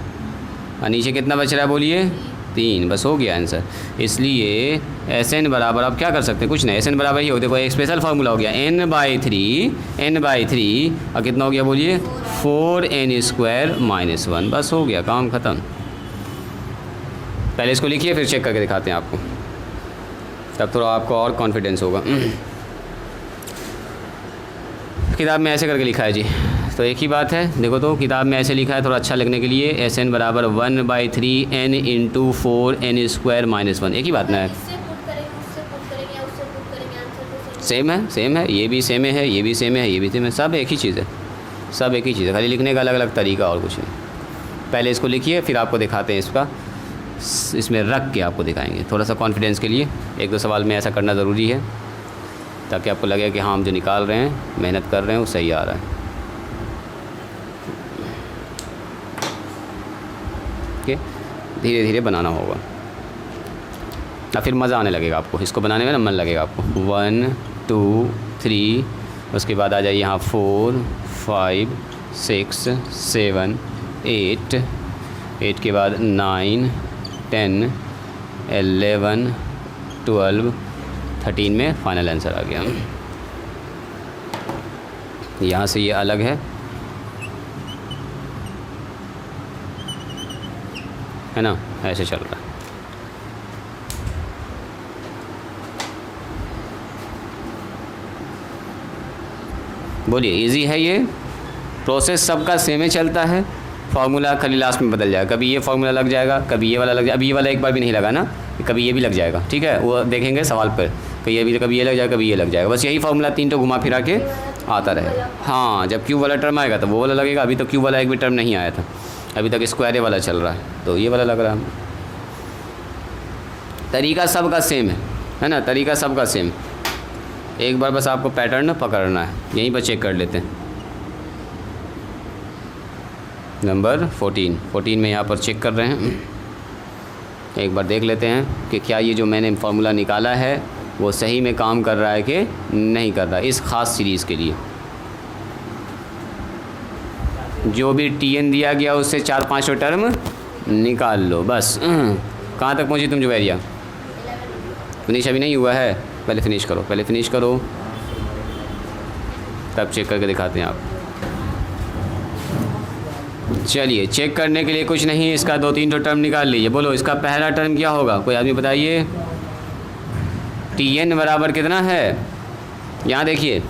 और नीचे कितना बच रहा है बोलिए 3, बस हो गया आंसर। इसलिए Sn बराबर आप क्या कर सकते हैं, कुछ नहीं, Sn बराबर ही हो, देखो एक स्पेशल फार्मूला हो गया n/3 और कितना हो गया बोलिए 4n² - 1, बस हो गया काम ख़त्म। पहले इसको लिखिए फिर चेक करके दिखाते हैं आपको, तब थोड़ा आपको और कॉन्फिडेंस होगा। किताब में ऐसे करके लिखा है जी, तो एक ही बात है, देखो तो किताब में ऐसे लिखा है थोड़ा अच्छा लगने के लिए, Sn बराबर 1/3n इंटू 4n² - 1, एक ही बात ना है। सेम है, ये भी सेम है, ये भी सेम है, ये भी सेम है, सब एक ही चीज़ है, सब एक ही चीज़ है, खाली लिखने का अलग अलग तरीका और कुछ नहीं। पहले इसको लिखिए, फिर आपको दिखाते हैं इसका, इसमें रख के आपको दिखाएंगे थोड़ा सा कॉन्फिडेंस के लिए। एक दो सवाल में ऐसा करना ज़रूरी है ताकि आपको लगे कि हाँ हम जो निकाल रहे हैं, मेहनत कर रहे हैं, वो सही आ रहा है। ओके, धीरे धीरे बनाना होगा ना, फिर मज़ा आने लगेगा आपको, इसको बनाने में ना मन लगेगा आपको। 1 2 3, उसके बाद आ जाइए यहाँ 4 5 6 7 8, 8 के बाद 9 10 11 12 13 में फाइनल आंसर आ गया। यहाँ से ये अलग है ना, ऐसे चल रहा है। बोलिए, इजी है ये प्रोसेस, सबका सेम ही चलता है, फार्मूला खाली लास्ट में बदल जाएगा, कभी ये फार्मूला लग जाएगा, कभी ये वाला लग जाएगा। अभी ये वाला एक बार भी नहीं लगा ना, कभी ये भी लग जाएगा, ठीक है, वो देखेंगे सवाल पर, कि ये भी कभी ये लग जाएगा, कभी ये लग जाएगा, बस यही फार्मूला 3 तो घुमा फिरा के आता रहे। हाँ, जब क्यू वाला टर्म आएगा तो वो वाला लगेगा, अभी तो क्यू वाला एक भी टर्म नहीं आया था, अभी तक स्क्वायर वाला चल रहा है, तो ये वाला लग रहा है। तरीका सबका सेम है ना, तरीका सबका सेम, एक बार बस आपको पैटर्न पकड़ना है। यहीं पर चेक कर लेते हैं, नंबर 14 में यहाँ पर चेक कर रहे हैं, एक बार देख लेते हैं कि क्या ये जो मैंने फार्मूला निकाला है वो सही में काम कर रहा है कि नहीं कर रहा है। इस ख़ास सीरीज़ के लिए जो भी TN दिया गया उससे 4-5 टर्म निकाल लो बस। कहाँ तक पहुँची तुम जुवैरिया? फिनिश अभी नहीं हुआ है, पहले फिनिश करो, पहले फिनिश करो, तब चेक करके दिखाते हैं आप। चलिए, चेक करने के लिए कुछ नहीं, इसका 2-3 तो टर्म निकाल लीजिए। बोलो, इसका पहला टर्म क्या होगा, कोई आदमी बताइए। TN बराबर कितना है, यहाँ देखिए,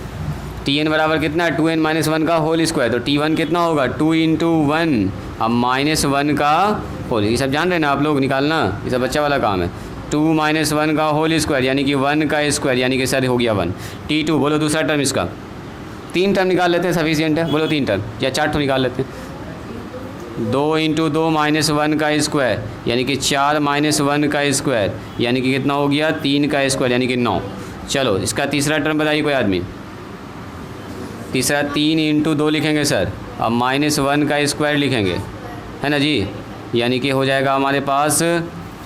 TN बराबर कितना है, 2n - 1 का होल स्क्वायर, तो T1 कितना होगा, 2 × 1, अब -1 का होल, ये सब जान रहे हैं ना आप लोग, निकालना ये सब बच्चा वाला काम है। 2 - 1 का होल स्क्वायर यानी कि 1 का स्क्वायर, यानी कि सर हो गया 1। T2 बोलो दूसरा टर्म, इसका 3 टर्म निकाल लेते हैं, सफिशिएंट है, बोलो 3 टर्म या 4 तो निकाल लेते हैं। 2 × 2 - 1 का स्क्वायर यानी कि 4 - 1 का स्क्वायर यानी कि कितना हो गया, 3 का स्क्वायर यानी कि 9। चलो, इसका तीसरा टर्म बताइए कोई आदमी। तीसरा 3 × 2 लिखेंगे सर, अब -1 का स्क्वायर लिखेंगे, है ना जी, यानी कि हो जाएगा हमारे पास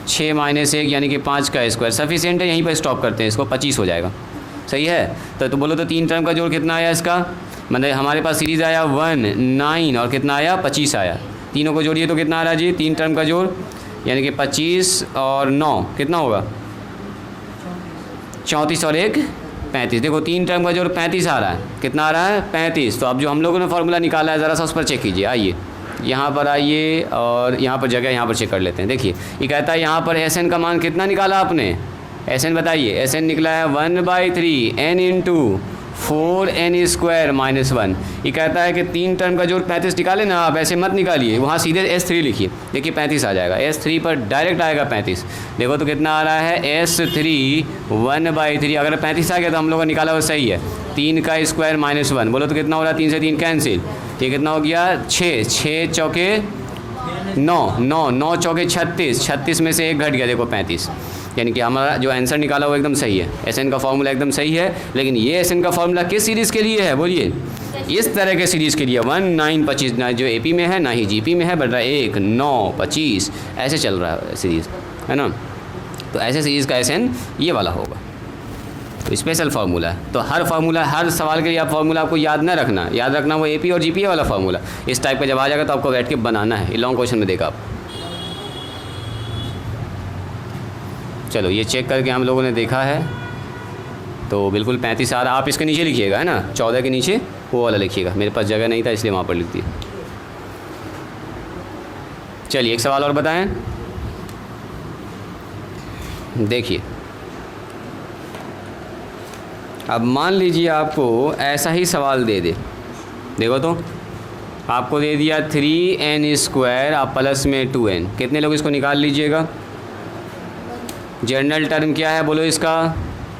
6 - 1 यानी कि 5 का स्क्वायर। सफिशिएंट है, यहीं पर स्टॉप करते हैं इसको, 25 हो जाएगा, सही है। तो बोलो तो 3 टर्म का जोड़ कितना आया इसका, मतलब हमारे पास सीरीज़ आया 1 9 और कितना आया 25 आया। तीनों को जोड़िए तो कितना आ रहा है जी, 3 टर्म का जोड़ यानी कि 25 और 9 कितना होगा, 34 और 1 35। देखो 3 टर्म का जोड़ 35 आ रहा है, कितना आ रहा है 35। तो अब जो हम लोगों ने फार्मूला निकाला है ज़रा सा उस पर चेक कीजिए। आइए यहाँ पर आइए और यहाँ पर जगह यहाँ पर चेक कर लेते हैं। देखिए ये कहता है यहाँ पर SN का मान कितना निकाला आपने, SN बताइए। SN निकला है 1/3 n × 4n² - 1। ये कहता है कि 3 टर्म का जोड़ 35 निकाले ना आप, ऐसे मत निकालिए, वहाँ सीधे S3 लिखिए, देखिए 35 आ जाएगा, S3 पर डायरेक्ट आएगा 35। देखो तो कितना आ रहा है S3 1/3, अगर 35 आ गया तो हम लोगों का निकाला वो सही है। 3 का स्क्वायर -1, बोलो तो कितना हो रहा है, 3 से 3 कैंसिल, ये कितना हो गया 6, 6 चौके 9, 9 9 चौके 36, 36 में से 1 घट गया, देखो 35, यानी कि हमारा जो आंसर निकाला वो एकदम सही है। SN का फार्मूला एकदम सही है, लेकिन ये SN का फार्मूला किस सीरीज़ के लिए है बोलिए, इस तरह के सीरीज़ के लिए 1 9 25, ना जो AP में है ना ही GP में है, बट 1 9 25 ऐसे चल रहा है सीरीज़, है ना। तो ऐसे सीरीज़ का SN ये वाला होगा, तो स्पेशल फार्मूला है। तो हर फार्मूला, हर सवाल के लिए आप फार्मूला आपको याद ना रखना, याद रखना वो AP और GPA वाला फार्मूला। इस टाइप का जब आ जाएगा तो आपको बैठ के बनाना है, ये लॉन्ग क्वेश्चन में देखा आप। चलो ये चेक करके हम लोगों ने देखा है, तो बिल्कुल 35 आ रहा। आप इसके नीचे लिखिएगा, है ना, 14 के नीचे वो वाला लिखिएगा, मेरे पास जगह नहीं था इसलिए वहाँ पर लिख दिया। चलिए एक सवाल और बताएं, देखिए अब मान लीजिए आपको ऐसा ही सवाल दे दे, देखो तो आपको दे दिया 3n², आप प्लस में 2n, कितने लोग इसको निकाल लीजिएगा। जनरल टर्म क्या है बोलो इसका,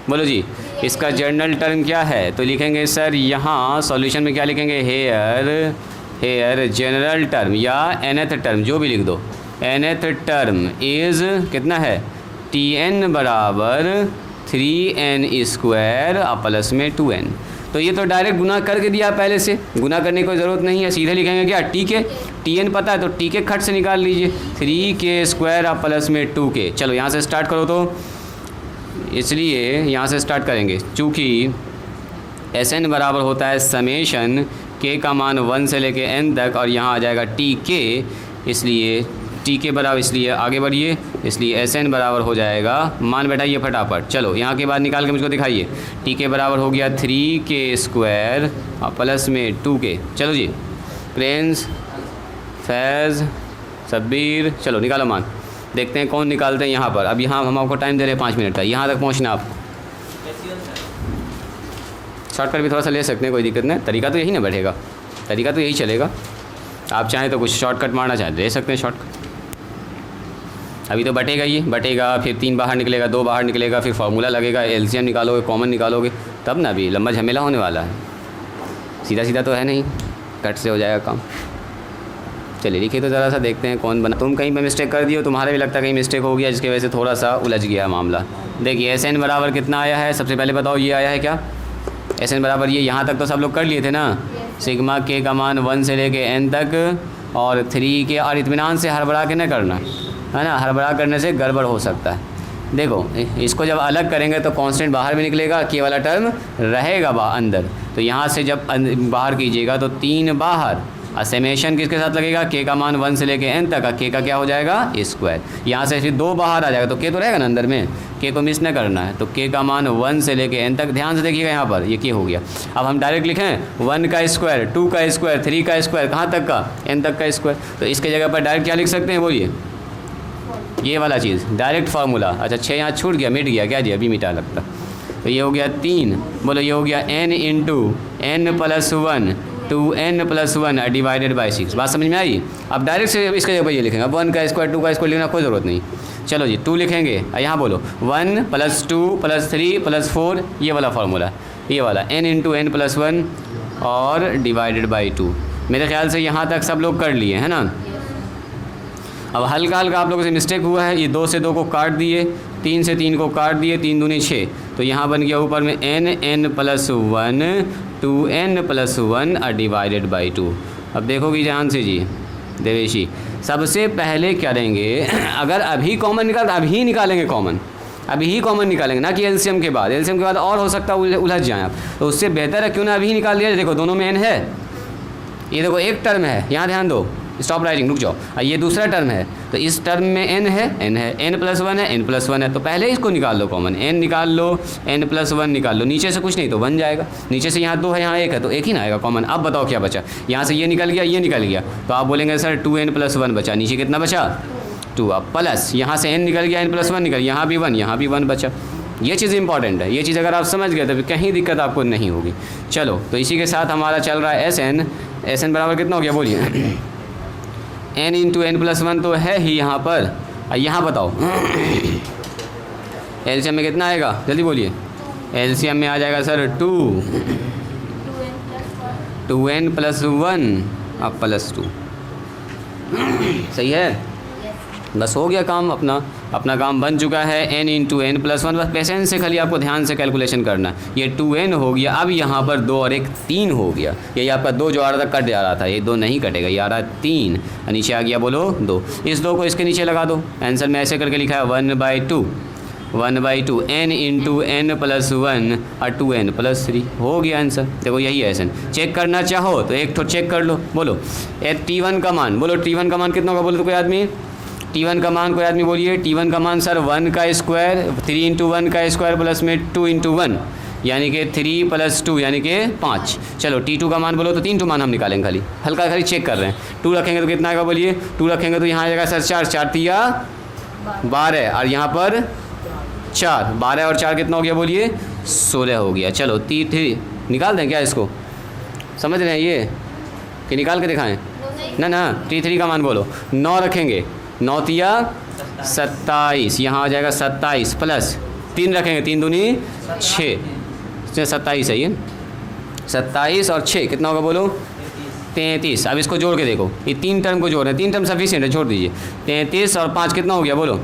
बोलो जी, इसका जनरल टर्म क्या है, तो लिखेंगे सर यहाँ सॉल्यूशन में क्या लिखेंगे, हेयर जनरल टर्म या nth टर्म जो भी लिख दो, nth टर्म इज़ कितना है, Tn बराबर 3n स्क्वायर प्लस में 2n। तो ये तो डायरेक्ट गुना करके दिया पहले से, गुना करने की कोई ज़रूरत नहीं है, सीधे लिखेंगे क्या, टी के, Tn पता है तो टी के खट से निकाल लीजिए, 3k स्क्वायर प्लस में 2k। चलो यहाँ से स्टार्ट करो, तो इसलिए यहाँ से स्टार्ट करेंगे, चूँकि Sn बराबर होता है समेशन k का मान 1 से लेके n तक, और यहाँ आ जाएगा tk, इसलिए tk बराबर, इसलिए आगे बढ़िए, इसलिए Sn बराबर हो जाएगा, मान बैठाइए फटाफट। चलो यहाँ के बाद निकाल के मुझको दिखाइए, tk बराबर हो गया 3k स्क्वायर प्लस में 2k। चलो जी, प्रिंस, फैज़, शब्बीर, चलो निकालो मान, देखते हैं कौन निकालते हैं यहाँ पर। अब यहाँ हम आपको टाइम दे रहे हैं 5 मिनट का, यहाँ तक पहुँचना आप। शॉर्टकट भी थोड़ा सा ले सकते हैं, कोई दिक्कत नहीं, तरीका तो यही ना बैठेगा, तरीका तो यही चलेगा। आप चाहें तो कुछ शॉर्टकट मारना चाहें ले सकते हैं शॉर्टकट। अभी तो बटेगा, ये बटेगा, फिर 3 बाहर निकलेगा, 2 बाहर निकलेगा, फिर फार्मूला लगेगा, एलसीएम निकालोगे, कॉमन निकालोगे, तब ना भी लंबा झमेला होने वाला है। सीधा सीधा तो है नहीं, कट से हो जाएगा काम। चलिए लिखिए तो ज़रा सा, देखते हैं कौन बना। तुम कहीं पे मिस्टेक कर दियो, तुम्हारा भी लगता है कहीं मिस्टेक हो गया, जिसकी वजह से थोड़ा सा उलझ गया मामला। देखिए Sn बराबर कितना आया है, सबसे पहले बताओ ये आया है क्या, Sn बराबर ये, यहाँ तक तो सब लोग कर लिए थे ना, सिग्मा k का मान 1 से लेके n तक, और 3k, और इत्मीनान से हड़बड़ा के न करना है ना, हड़बड़ा करने से गड़बड़ हो सकता है। देखो इसको जब अलग करेंगे तो कांस्टेंट बाहर भी निकलेगा, k वाला टर्म रहेगा अंदर, तो यहाँ से जब बाहर कीजिएगा तो 3 बाहर, समेशन किसके साथ लगेगा, k का मान 1 से लेके n तक, k का क्या हो जाएगा स्क्वायर, यहाँ से फिर 2 बाहर आ जाएगा, तो k तो रहेगा ना अंदर में, k को मिस न करना है, तो k का मान 1 से लेके n तक, ध्यान से देखिएगा यहाँ पर ये k हो गया। अब हम डायरेक्ट लिखें 1 का स्क्वायर, 2 का स्क्वायर, 3 का स्क्वायर, कहाँ तक का, n तक का स्क्वायर, तो इसके जगह पर डायरेक्ट क्या लिख सकते हैं, बोलिए, ये वाला चीज़ डायरेक्ट फार्मूला। अच्छा 6 यहाँ छूट गया, मिट गया क्या जी, अभी मिटा लगता, तो ये हो गया 3, बोलो ये हो गया n into n plus 1 2n plus 1 divided by 6। बात समझ में आई। अब डायरेक्ट से इसके जगह पर ये लिखेंगे, 1 का स्क्वायर 2 का स्क्वायर लिखना कोई ज़रूरत नहीं। चलो जी 2 लिखेंगे, यहाँ बोलो 1 प्लस 2 प्लस 3 प्लस 4, ये वाला फार्मूला, ये वाला n इंटू n प्लस 1 और डिवाइडेड बाई 2। मेरे ख्याल से यहाँ तक सब लोग कर लिए है ना। अब हल्का हल्का आप लोगों से मिस्टेक हुआ है, ये 2 से 2 को काट दिए, 3 से 3 को काट दिए, 3 दूनी 6, तो यहाँ बन गया ऊपर में n plus 1 2n plus 1 divided by 2। अब देखोगी ध्यान से जी देवेशी, सबसे पहले क्या करेंगे, अगर अभी कॉमन अभी निकालेंगे कॉमन, अभी ही कॉमन निकालेंगे, ना कि एलसीएम के बाद। एलसीएम के बाद और हो सकता है उलझ जाएँ आप, तो उससे बेहतर है क्यों ना अभी ही निकाल लिया। देखो दोनों में n है, ये देखो एक टर्म है, यहाँ ध्यान दो, स्टॉप राइटिंग, रुक जाओ, ये दूसरा टर्म है, तो इस टर्म में n है, n प्लस 1 है, n प्लस 1 है, तो पहले इसको निकाल लो कॉमन, n निकाल लो, n प्लस 1 निकाल लो, नीचे से कुछ नहीं तो बन जाएगा, नीचे से यहाँ 2 है यहाँ 1 है, तो एक ही ना आएगा कॉमन। अब बताओ क्या बचा, यहाँ से ये निकल गया, ये निकल गया, तो आप बोलेंगे सर 2n प्लस 1 बचा, नीचे कितना बचा 2, अब प्लस यहाँ से n निकल गया, n प्लस 1 निकल, यहाँ भी 1, यहाँ भी 1 बचा। ये चीज़ इंपॉर्टेंट है, ये चीज़ अगर आप समझ गए तो कहीं दिक्कत आपको नहीं होगी। चलो तो इसी के साथ हमारा चल रहा है Sn बराबर कितना हो गया बोलिए, n इंटू n प्लस 1 तो है ही यहाँ पर, यहाँ बताओ एलसीएम में कितना आएगा, जल्दी बोलिए। एलसीएम में आ जाएगा सर 2n प्लस 1 अब प्लस 2। सही है, बस हो गया काम, अपना काम बन चुका है। n इंटू n प्लस 1, बस पेशेंस से खाली आपको ध्यान से कैलकुलेशन करना है। ये 2n हो गया, अब यहाँ पर 2 और 1 3 हो गया, ये आपका 2 जो आ रहा था कट जा रहा था, ये 2 नहीं कटेगा, ये आ रहा है 3, नीचे आ गया बोलो 2, इस 2 को इसके नीचे लगा दो। आंसर में ऐसे करके लिखा है 1/2 n इंटू n प्लस 1 और 2n प्लस 3 हो गया आंसर। देखो यही है आंसर, चेक करना चाहो तो एक तो चेक कर लो, बोलो T1 का मान, बोलो T1 का मान कितना होगा, बोलो तो कोई आदमी T1 का मान, कोई आदमी बोलिए। T1 का मान सर 1 का स्क्वायर, 3 इंटू 1 का स्क्वायर प्लस में 2 इंटू 1 यानी कि 3 प्लस 2 यानी कि 5। चलो T2 का मान बोलो, तो 3 मान हम निकालेंगे, खाली चेक कर रहे हैं। 2 रखेंगे तो कितना आएगा बोलिए, 2 रखेंगे तो यहाँ आ जाएगा सर 4, 4 तिया 12 और यहाँ पर 4, 12 और 4 कितना हो गया बोलिए 16 हो गया। चलो T3 निकाल दें क्या, इसको समझ रहे हैं ये कि निकाल के दिखाएं ना। T3 का मान बोलो, 9 रखेंगे, 9 तिया 27, यहाँ आ जाएगा 27 प्लस 3 रखेंगे, 3 दूनी 6, 27 सही है। 27 और 6 कितना होगा बोलो? 33। अब इसको जोड़ के देखो, ये 3 टर्म को जोड़ रहे हैं, 3 टर्म सफिशिएंट है, छोड़ दीजिए। 33 और 5 कितना हो गया बोलो?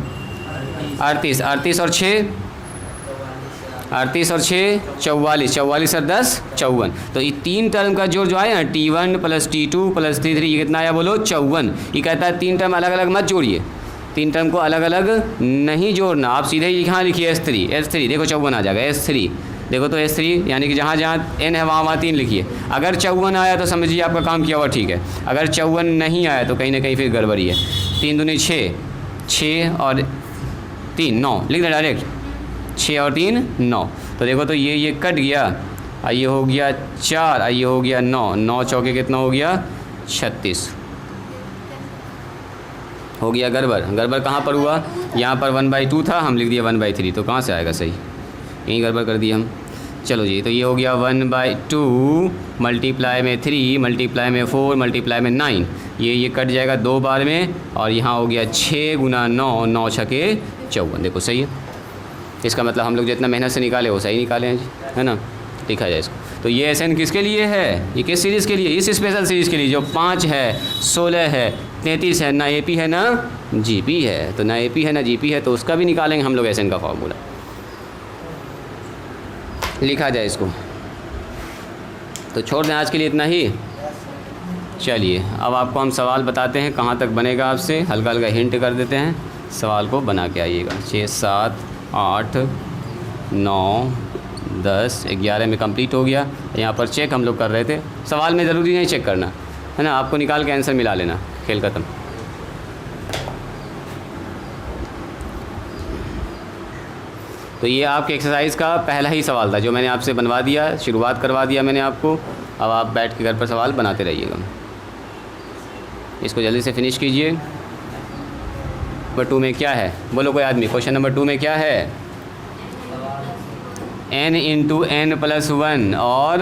38। 38 और 6 44 44 और 10 54। तो ये 3 टर्म का जोड़ जो आया ना, T1 + T2 + T3, ये कितना आया बोलो? 54। ये कहता है 3 टर्म अलग अलग मत जोड़िए, 3 टर्म को अलग अलग नहीं जोड़ना, आप सीधे यहाँ लिखिए S3 देखो 54 आ जाएगा। S3 देखो तो S3 यानी कि जहाँ जहाँ n है वहाँ 3 लिखिए। अगर 54 आया तो समझिए आपका काम किया हुआ ठीक है, अगर 54 नहीं आया तो कहीं ना कहीं फिर गड़बड़ी है। 3 दूनी 6, 6 और 3 9 लिख दे डायरेक्ट, 6 और 3 9। तो देखो तो ये कट गया, ये हो गया 4, ये हो गया 9, 9 चौके कितना हो गया? 36 हो गया। गड़बड़ कहाँ पर हुआ? यहाँ पर 1/2 था, हम लिख दिया 1/3, तो कहाँ से आएगा सही? यहीं गड़बड़ कर दी हम। चलो जी, तो ये हो गया 1/2 मल्टीप्लाई में 3 मल्टीप्लाई में 4 मल्टीप्लाई में 9, ये कट जाएगा 2 बार में, और यहाँ हो गया 6 × 9, 9 छके 54। देखो सही है। इसका मतलब हम लोग जितना मेहनत से निकाले वो सही निकाले हैं जी, है ना? लिखा जाए इसको। तो ये SN किसके लिए है? ये किस सीरीज़ के लिए? इस स्पेशल सीरीज़ के लिए जो 5 है, 16 है, 33 है, ना AP है ना GP है। तो ना AP है ना GP है, तो उसका भी निकालेंगे हम लोग SN का फॉर्मूला। लिखा जाए इसको। तो छोड़ दें आज के लिए इतना ही। चलिए अब आपको हम सवाल बताते हैं, कहाँ तक बनेगा आपसे हल्का हल्का हिंट कर देते हैं। सवाल को बना के आइएगा। 6 7 8 9 10 11 में कंप्लीट हो गया। यहाँ पर चेक हम लोग कर रहे थे, सवाल में ज़रूरी नहीं चेक करना है ना, आपको निकाल के आंसर मिला लेना, खेल ख़त्म। तो ये आपके एक्सरसाइज का पहला ही सवाल था जो मैंने आपसे बनवा दिया, शुरुआत करवा दिया मैंने आपको। अब आप बैठ के घर पर सवाल बनाते रहिएगा। इसको जल्दी से फिनिश कीजिए। नंबर 2 में क्या है बोलो कोई आदमी? क्वेश्चन नंबर 2 में क्या है? n × n + 1 और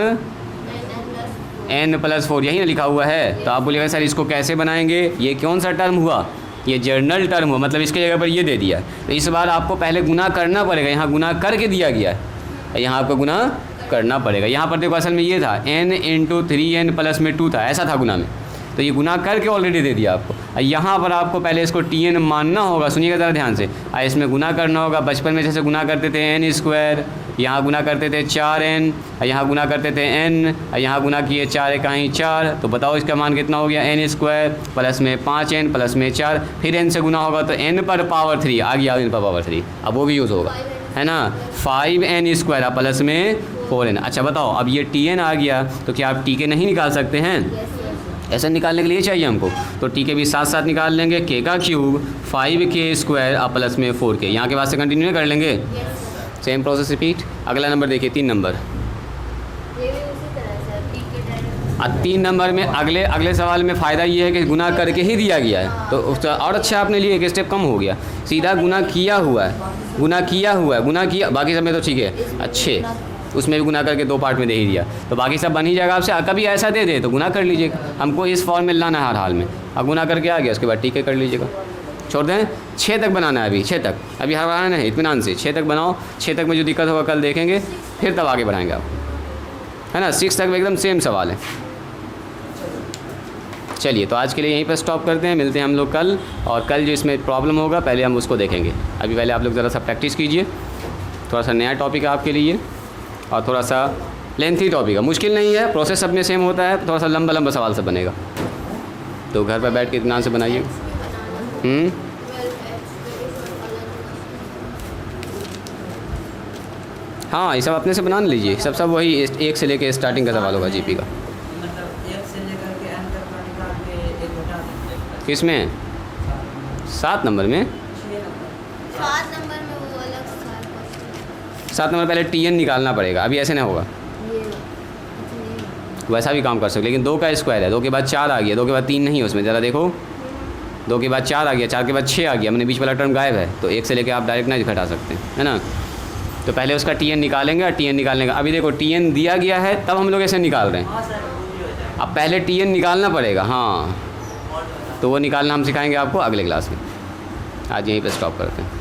n + 4, यही ना लिखा हुआ है। तो आप बोलिएगा सर इसको कैसे बनाएंगे? ये कौन सा टर्म हुआ? ये जर्नल टर्म हुआ, मतलब इसके जगह पर ये दे दिया। तो इस बार आपको पहले गुना करना पड़ेगा, यहाँ गुना करके दिया गया है, यहाँ आपको गुना करना पड़ेगा। यहाँ पर देखो असल में ये था n × 3n + 2 था, ऐसा था गुना में, तो ये गुना करके ऑलरेडी दे दिया आपको। यहाँ पर आपको पहले इसको Tn मानना होगा, सुनिएगा ज़रा ध्यान से। इसमें गुना करना होगा, बचपन में जैसे गुना करते थे n², यहाँ गुना करते थे 4n, यहाँ गुना करते थे n, यहाँ गुना किए 4 × 4, तो बताओ इसका मान कितना हो गया? n² प्लस में 5n प्लस में 4, फिर n से गुना होगा तो n पर पावर 3 आ गया, n पर पावर 3, अब वो भी यूज़ होगा, है ना? 5n² प्लस में 4n। अच्छा बताओ, अब ये Tn आ गया तो क्या आप Tk नहीं निकाल सकते हैं? ऐसा निकालने के लिए चाहिए हमको, तो Tk भी साथ साथ निकाल लेंगे। k का क्यूब 5k² प्लस में 4k, यहाँ के बाद से कंटिन्यू कर लेंगे। Same process repeat. अगला नंबर देखिए 3 नंबर। ये भी उसी तरह से Tk डायरेक्ट। अब 3 नंबर में अगले सवाल में फ़ायदा ये है कि गुना करके ही दिया गया है, तो उसका और अच्छा आपने लिए, एक स्टेप कम हो गया। सीधा गुना किया हुआ है, गुना किया, बाकी सब में तो ठीक है अच्छे, उसमें भी गुना करके 2 पार्ट में दे ही दिया, तो बाकी सब बन ही जाएगा आपसे। कभी ऐसा दे दे तो गुना कर लीजिएगा, हमको इस फॉर्म में लाना है हर हाल में। अब गुना करके आ गया, उसके बाद Tk कर लीजिएगा। छोड़ दें, 6 तक बनाना है, अभी 6 तक अभी हमारा है इत्मीनान से। 6 तक बनाओ, 6 तक में जो दिक्कत होगा कल देखेंगे, फिर तब आगे बढ़ाएंगे आप, है ना? 6 तक में एकदम सेम सवाल है। चलिए तो आज के लिए यहीं पर स्टॉप करते हैं, मिलते हैं हम लोग कल। और कल जो इसमें प्रॉब्लम होगा पहले हम उसको देखेंगे। अभी पहले आप लोग ज़रा सा प्रैक्टिस कीजिए, थोड़ा सा नया टॉपिक है आपके लिए और थोड़ा सा लेंथी टॉपिक है, मुश्किल नहीं है, प्रोसेस सब में सेम होता है, थोड़ा सा लंबा सवाल सब बनेगा। तो घर पर बैठ के इत्मीनान से बनाइए। हाँ, ये सब अपने से बना लीजिए, सब वही 1 से लेके स्टार्टिंग का सवाल होगा जीपी का। किसमें? 7 नंबर में। 7 नंबर में वो अलग था। 7 नंबर पहले Tn निकालना पड़ेगा, अभी ऐसे नहीं होगा। वैसा भी काम कर सकते, लेकिन 2 का स्क्वायर है, 2 के बाद 4 आ गया, 2 के बाद 3 नहीं है उसमें, ज़रा देखो 2 के बाद 4 आ गया, 4 के बाद 6 आ गया, मैंने बीच वाला टर्म गायब है, तो 1 से लेकर आप डायरेक्ट नहीं घटा सकते, है ना? तो पहले उसका Tn निकालेंगे, और Tn निकालने का अभी देखो Tn दिया गया है, तब हम लोग ऐसे निकाल रहे हैं। अब पहले Tn निकालना पड़ेगा, हाँ, तो वो निकालना हम सिखाएंगे आपको अगले क्लास में। आज यहीं पर स्टॉप करते हैं।